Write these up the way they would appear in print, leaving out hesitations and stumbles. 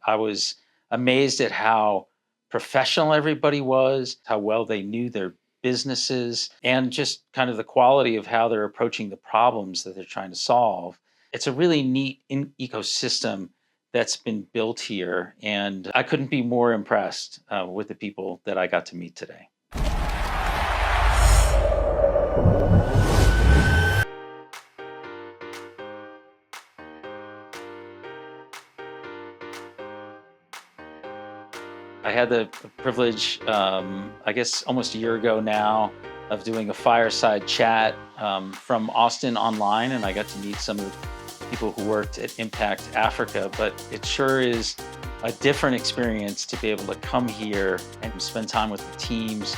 I was amazed at how professional everybody was, how well they knew their businesses, and just kind of the quality of how they're approaching the problems that they're trying to solve. It's a really neat ecosystem that's been built here, and I couldn't be more impressed with the people that I got to meet today. I had the privilege, I guess almost a year ago now, of doing a Fireside Chat from Austin online, and I got to meet some of the people who worked at Impact Africa, but it sure is a different experience to be able to come here and spend time with the teams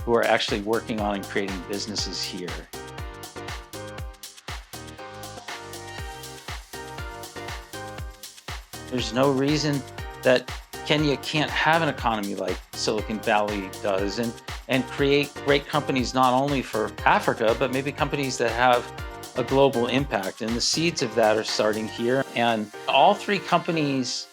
who are actually working on and creating businesses here. There's no reason that Kenya can't have an economy like Silicon Valley does and create great companies not only for Africa, but maybe companies that have a global impact. And the seeds of that are starting here. And all three companies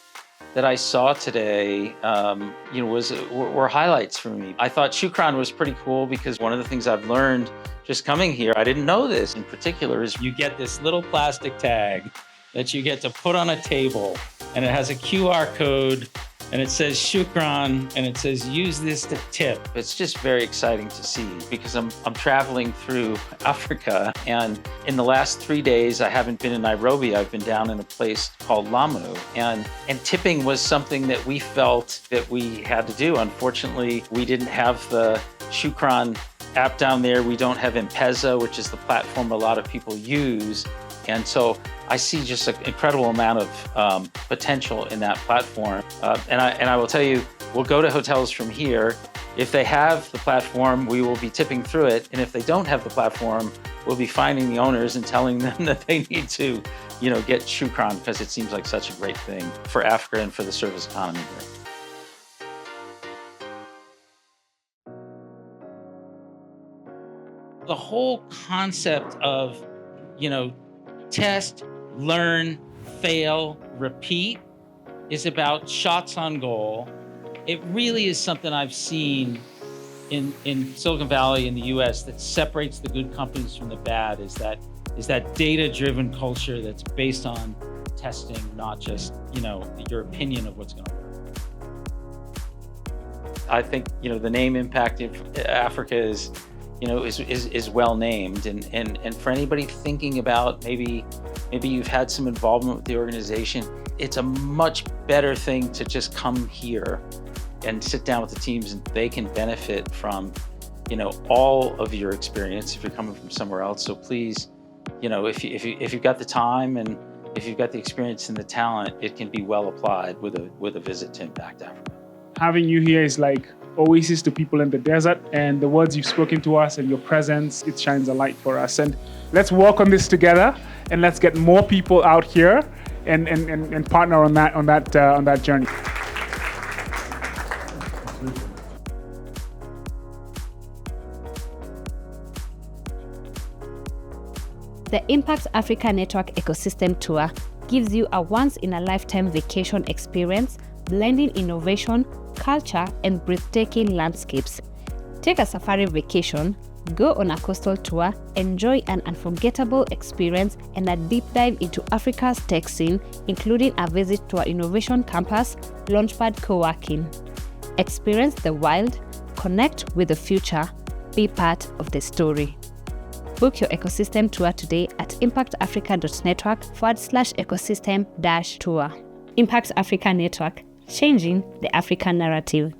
that I saw today, were highlights for me. I thought Shukran was pretty cool because one of the things I've learned just coming here, I didn't know this in particular, is you get this little plastic tag that you get to put on a table, and it has a QR code, and it says Shukran, and it says use this to tip. It's just very exciting to see because I'm traveling through Africa, and in the last 3 days, I haven't been in Nairobi. I've been down in a place called Lamu, and tipping was something that we felt that we had to do. Unfortunately, we didn't have the Shukran app down there. We don't have M-Pesa, which is the platform a lot of people use. And so I see just an incredible amount of potential in that platform. And I will tell you, we'll go to hotels from here. If they have the platform, we will be tipping through it. And if they don't have the platform, we'll be finding the owners and telling them that they need to, get Shukran, because it seems like such a great thing for Africa and for the service economy here. The whole concept of, test, learn, fail, repeat is about shots on goal. It really is something I've seen in Silicon Valley in the US that separates the good companies from the bad, is that data-driven culture that's based on testing, not just, your opinion of what's going to work. I think, the name Impact Africa is well named, and for anybody thinking about maybe you've had some involvement with the organization, it's a much better thing to just come here and sit down with the teams, and they can benefit from all of your experience if you're coming from somewhere else. So please, if you've got the time and if you've got the experience and the talent, it can be well applied with a visit to Impact Africa. Having you here is like oasis to people in the desert, and the words you've spoken to us and your presence, it shines a light for us. And let's work on this together, and let's get more people out here and partner on that journey. The Impact Africa Network Ecosystem Tour gives you a once-in-a-lifetime vacation experience, blending innovation, culture, and breathtaking landscapes. Take a safari vacation, go on a coastal tour, enjoy an unforgettable experience, and a deep dive into Africa's tech scene, including a visit to our innovation campus, LaunchPad Coworking. Experience the wild, connect with the future, be part of the story. Book your ecosystem tour today at impactafrica.network/ecosystem-tour. Impact Africa Network, changing the African narrative.